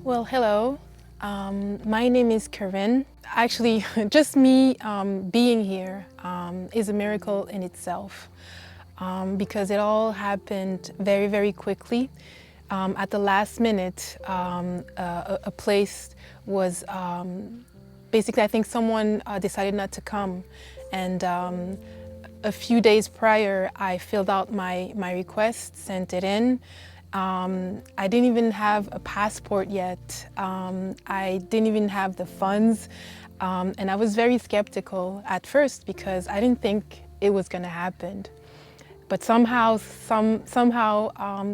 Well, hello. My name is Carine. Actually, just me being here is a miracle in itself because it all happened very, very quickly. At the last minute, a place was basically, I think someone decided not to come. And a few days prior, I filled out my request, sent it in. I didn't even have a passport yet. I didn't even have the funds. And I was very skeptical at first because I didn't think it was going to happen. But somehow,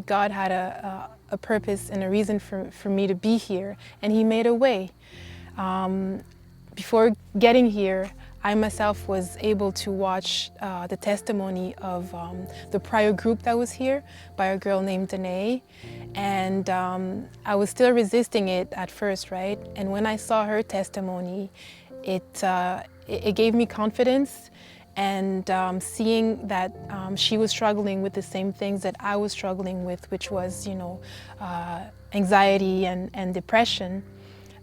God had a purpose and a reason for me to be here, and He made a way. Before getting here, I myself was able to watch the testimony of the prior group that was here by a girl named Denai. And I was still resisting it at first, right? And when I saw her testimony, it gave me confidence. And seeing that she was struggling with the same things that I was struggling with, which was, anxiety and depression,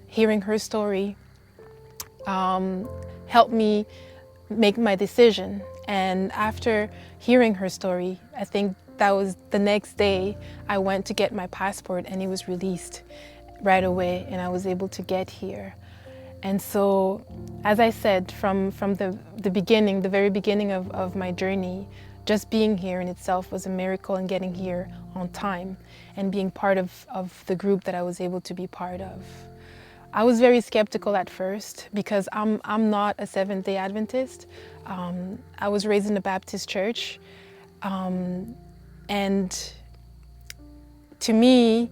hearing her story helped me make my decision. And after hearing her story, I think that was the next day, I went to get my passport and it was released right away and I was able to get here. And so, as I said, from the beginning, the very beginning of my journey, just being here in itself was a miracle, and getting here on time and being part of the group that I was able to be part of. I was very skeptical at first because I'm not a Seventh-day Adventist. I was raised in a Baptist church. And to me,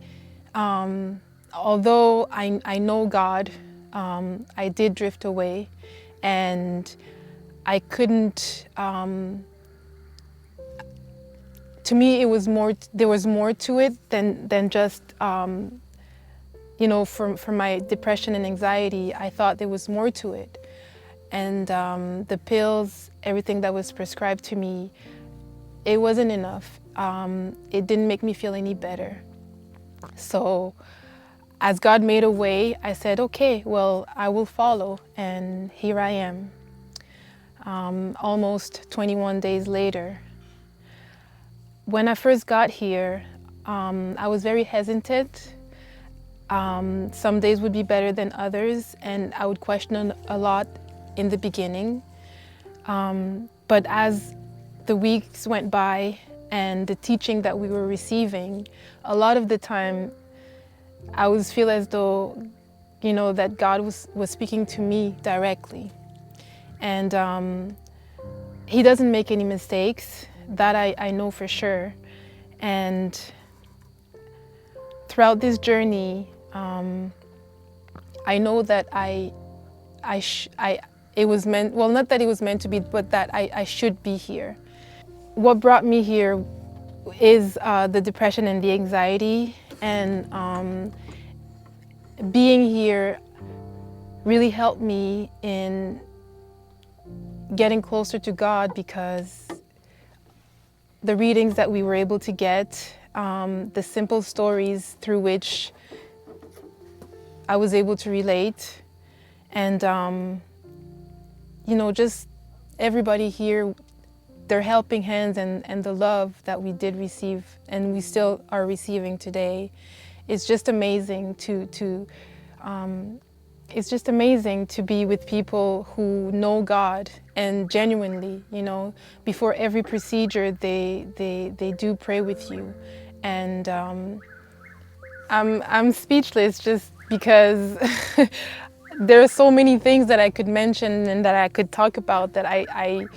although I know God, I did drift away, and I couldn't, to me it was more, there was more to it than just, for my depression and anxiety. I thought there was more to it. And the pills, everything that was prescribed to me, it wasn't enough. It didn't make me feel any better. So as God made a way, I said, okay, well, I will follow. And here I am, almost 21 days later. When I first got here, I was very hesitant. Some days would be better than others, and I would question a lot in the beginning. But as the weeks went by and the teaching that we were receiving, a lot of the time I would feel as though, that God was speaking to me directly. And He doesn't make any mistakes, that I know for sure. And throughout this journey, I know that it was meant, well, not that it was meant to be, but that I should be here. What brought me here is the depression and the anxiety, and being here really helped me in getting closer to God, because the readings that we were able to get, the simple stories through which I was able to relate, and just everybody here, their helping hands and the love that we did receive and we still are receiving today, it's just amazing it's just amazing to be with people who know God, and genuinely, before every procedure they do pray with you. And I'm speechless just because there are so many things that I could mention and that I could talk about that I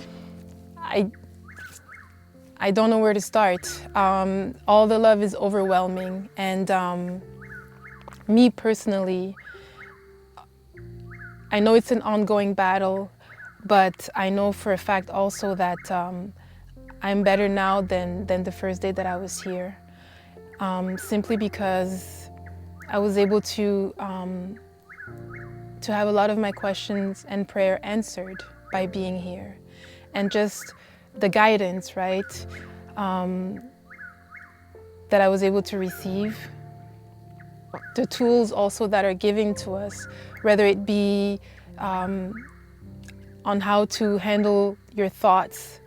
don't know where to start. All the love is overwhelming, and me personally, I know it's an ongoing battle, but I know for a fact also that I'm better now than the first day that I was here, simply because I was able to have a lot of my questions and prayer answered by being here, and just the guidance, right, that I was able to receive. the tools also that are given to us, whether it be on how to handle your thoughts.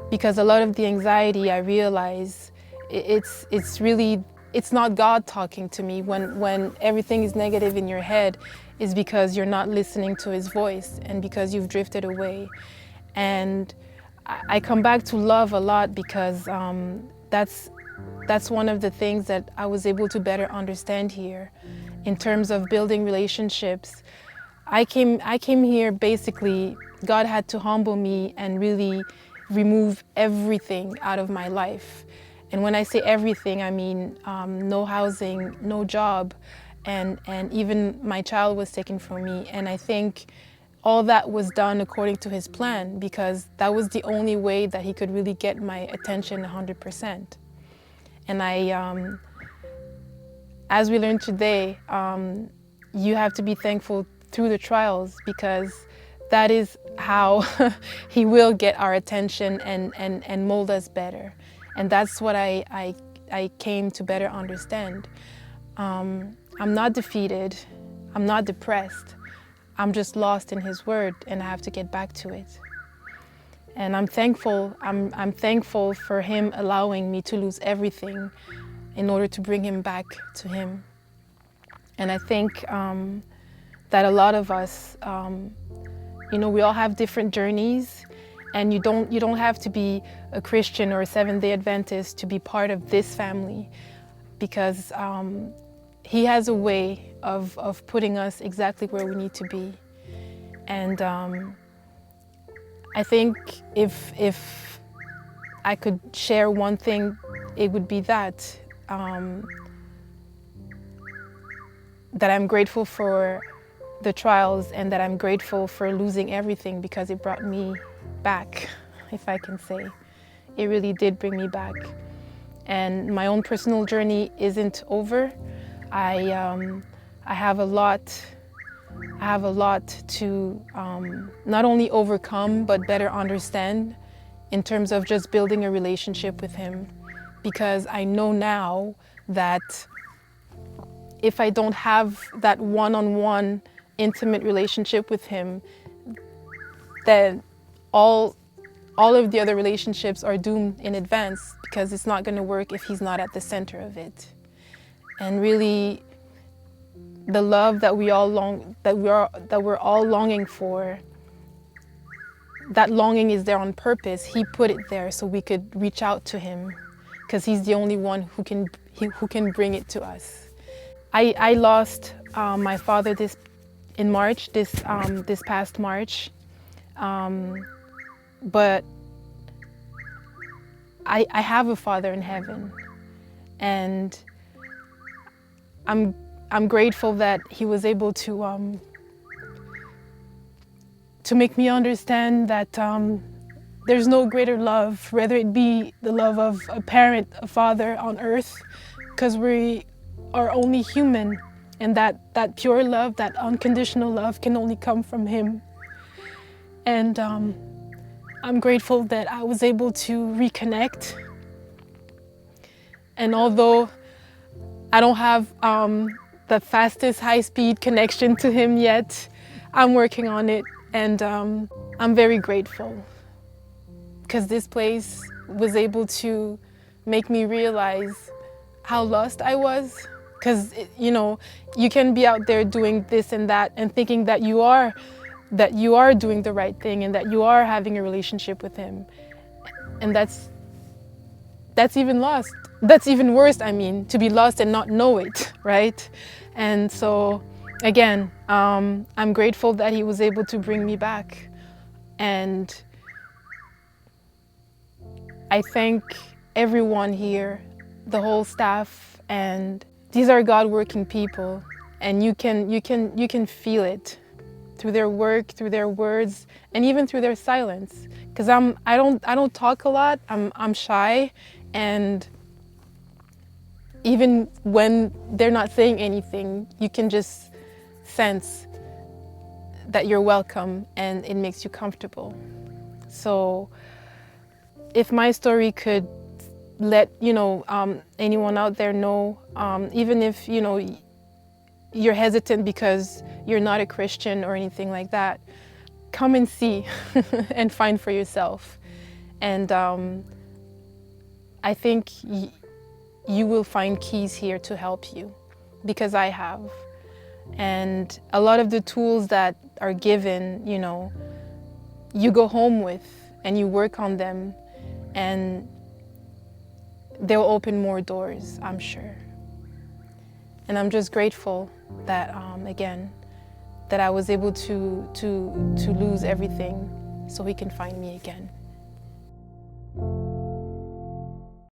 Because a lot of the anxiety, I realize, it's not God talking to me. When everything is negative in your head, is because you're not listening to His voice and because you've drifted away. And I come back to love a lot because that's one of the things that I was able to better understand here in terms of building relationships. I came here basically, God had to humble me and really remove everything out of my life. And when I say everything, I mean no housing, no job, and even my child was taken from me. And I think all that was done according to His plan, because that was the only way that He could really get my attention 100%. And as we learned today, you have to be thankful through the trials, because that is how He will get our attention and mold us better. And that's what I came to better understand. I'm not defeated. I'm not depressed. I'm just lost in His Word, and I have to get back to it. And I'm thankful. I'm thankful for Him allowing me to lose everything in order to bring Him back to Him. And I think that a lot of us, we all have different journeys, and you don't have to be a Christian or a Seventh-day Adventist to be part of this family, because He has a way of putting us exactly where we need to be. And I think if I could share one thing, it would be that I'm grateful for the trials, and that I'm grateful for losing everything, because it brought me back, if I can say. It really did bring me back. And my own personal journey isn't over. I have a lot to not only overcome, but better understand in terms of just building a relationship with Him. Because I know now that if I don't have that one-on-one intimate relationship with Him, then all of the other relationships are doomed in advance, because it's not going to work if He's not at the center of it. And really, the love that we're all longing for, that longing is there on purpose. He put it there so we could reach out to Him, because He's the only one who can bring it to us. I lost my father this past March, but I have a Father in heaven, and I'm grateful that He was able to make me understand that there's no greater love, whether it be the love of a parent, a father on earth, because we are only human, and that pure love, that unconditional love, can only come from Him. And I'm grateful that I was able to reconnect. And although I don't have the fastest high-speed connection to Him yet, I'm working on it, and I'm very grateful, because this place was able to make me realize how lost I was. Because you can be out there doing this and that and thinking that you are doing the right thing and that you are having a relationship with Him, and that's even lost. That's even worse, to be lost and not know it, right? And so again, I'm grateful that He was able to bring me back, and I thank everyone here, the whole staff, and these are God-working people, and you can feel it through their work, through their words, and even through their silence. Because I don't talk a lot. I'm shy, and even when they're not saying anything, you can just sense that you're welcome, and it makes you comfortable. So if my story could let anyone out there know, even if you're hesitant because you're not a Christian or anything like that, come and see and find for yourself. And I think you will find keys here to help you, because I have. And a lot of the tools that are given, you go home with and you work on them, and they'll open more doors, I'm sure. And I'm just grateful that, again, that I was able to lose everything so he can find me again.